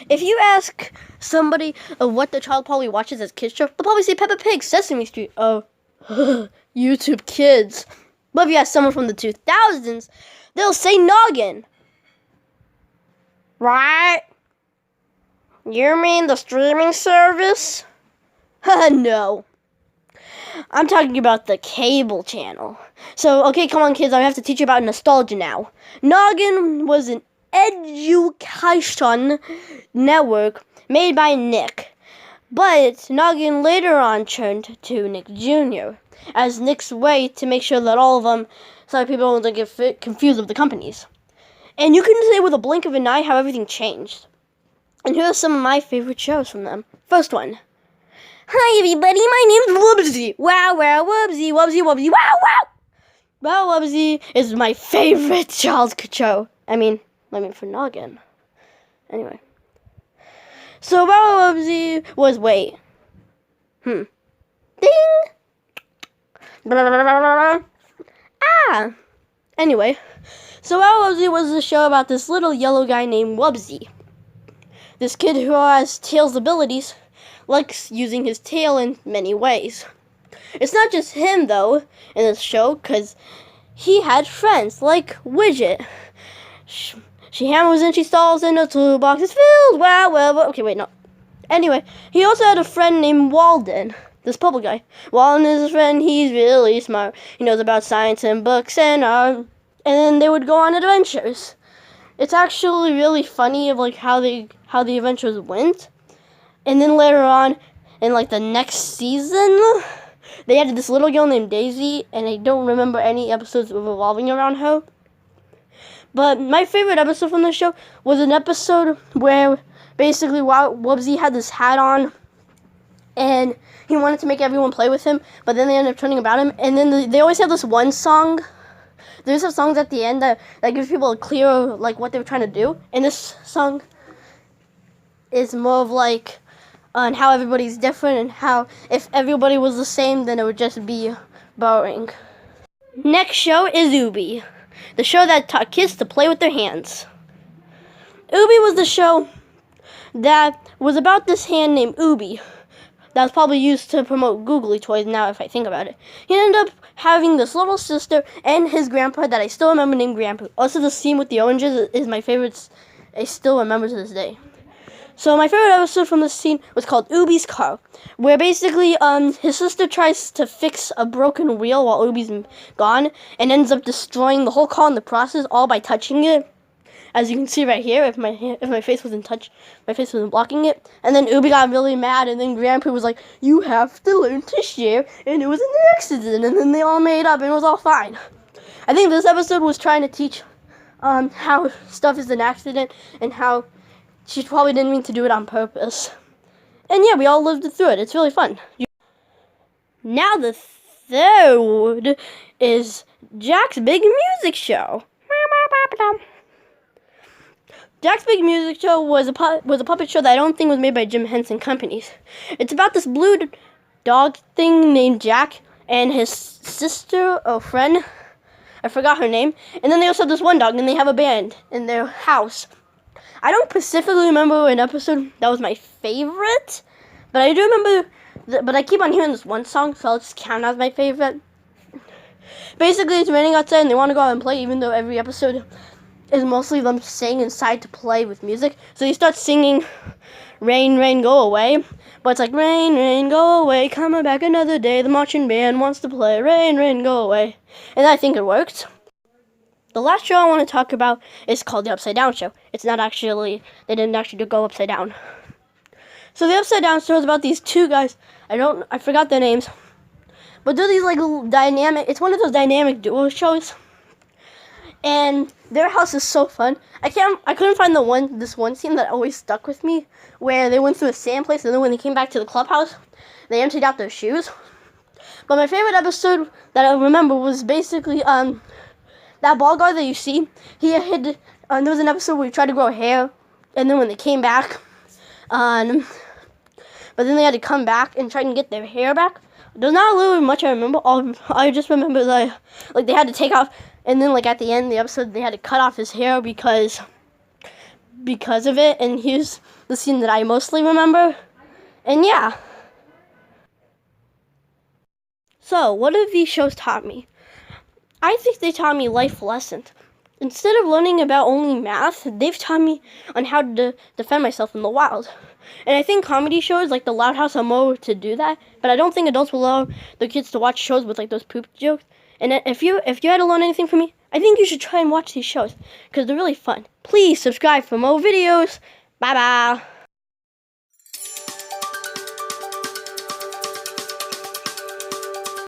If you ask somebody what the child probably watches as kids show, they'll probably say Peppa Pig, Sesame Street. Oh, YouTube Kids. But if you ask someone from the 2000s, they'll say Noggin. Right? You mean the streaming service? No. I'm talking about the cable channel. So, okay, come on, kids. I have to teach you about nostalgia now. Noggin was an education network made by Nick. But Noggin later on turned to Nick Jr. as Nick's way to make sure that all of them, so that people don't get confused with the companies. And you can say with a blink of an eye how everything changed. And here are some of my favorite shows from them. First one. Hi everybody, my name's Wubbzy. Wow, wow, Wubbzy, Wubbzy, Wubbzy, wow, wow! Wow, Wubbzy is my favorite child's show. I mean for Noggin. Anyway. So Wow, Wubbzy was, wait. Ding! Ah! Anyway. So Wow, Wubbzy was a show about this little yellow guy named Wubbzy. This kid who has Tail's abilities likes using his tail in many ways. It's not just him, though, in this show, because he had friends like Widget. She hammers and she stalls and the toolbox is filled. Wow, well, okay, wait, no. Anyway, he also had a friend named Walden, this purple guy. Walden is his friend. He's really smart. He knows about science and books and art. And then they would go on adventures. It's actually really funny of like how the adventures went. And then later on, in like the next season, they had this little girl named Daisy, and I don't remember any episodes revolving around her. But my favorite episode from the show was an episode where basically Wubbzy had this hat on, and he wanted to make everyone play with him, but then they ended up turning about him. And then they always have this one song. There's some songs at the end that gives people a clear like what they were trying to do. And this song is more of like on how everybody's different and how if everybody was the same, then it would just be boring. Next show is Ooby, the show that taught kids to play with their hands. Ooby was the show that was about this hand named Ooby that was probably used to promote googly toys now if I think about it. He ended up having this little sister and his grandpa that I still remember named Grandpa. Also, the scene with the oranges is my favorite. I still remember to this day. So my favorite episode from this scene was called Ooby's Car, where basically his sister tries to fix a broken wheel while Ooby's gone and ends up destroying the whole car in the process, all by touching it. As you can see right here, if my face wasn't my face wasn't blocking it. And then Ooby got really mad, and then Grandpa was like, "You have to learn to share," and it was an accident, and then they all made up, and it was all fine. I think this episode was trying to teach how stuff is an accident and how she probably didn't mean to do it on purpose. And yeah, we all lived through it. It's really fun. Now the third is Jack's Big Music Show. Jack's Big Music Show was a puppet show that I don't think was made by Jim Henson Companies. It's about this blue dog thing named Jack and his sister or friend. I forgot her name. And then they also have this one dog, and they have a band in their house. I don't specifically remember an episode that was my favorite, but I do remember, but I keep on hearing this one song, so I'll just count as my favorite. Basically, it's raining outside, and they want to go out and play, even though every episode is mostly them staying inside to play with music. So you start singing, "Rain, rain, go away," but it's like, "Rain, rain, go away, coming back another day, the marching band wants to play, rain, rain, go away." And I think it worked. The last show I want to talk about is called The Upside Down Show. It's not actually, they didn't actually go upside down. So The Upside Down Show is about these two guys. I forgot their names. But they're these like dynamic, it's one of those dynamic duo shows. And their house is so fun. I couldn't find this one scene that always stuck with me, where they went through a sand place, and then when they came back to the clubhouse, they emptied out their shoes. But my favorite episode that I remember was basically, that ball guy that you see, there was an episode where he tried to grow hair, and then when they came back, but then they had to come back and try and get their hair back. There's not really much I remember. I just remember like they had to take off, and then like at the end of the episode they had to cut off his hair because of it. And here's the scene that I mostly remember. And yeah. So what have these shows taught me? I think they taught me life lessons. Instead of learning about only math, they've taught me on how to defend myself in the wild. And I think comedy shows like The Loud House are more to do that, but I don't think adults will allow their kids to watch shows with like those poop jokes. And if you had to learn anything from me, I think you should try and watch these shows because they're really fun. Please subscribe for more videos. Bye bye.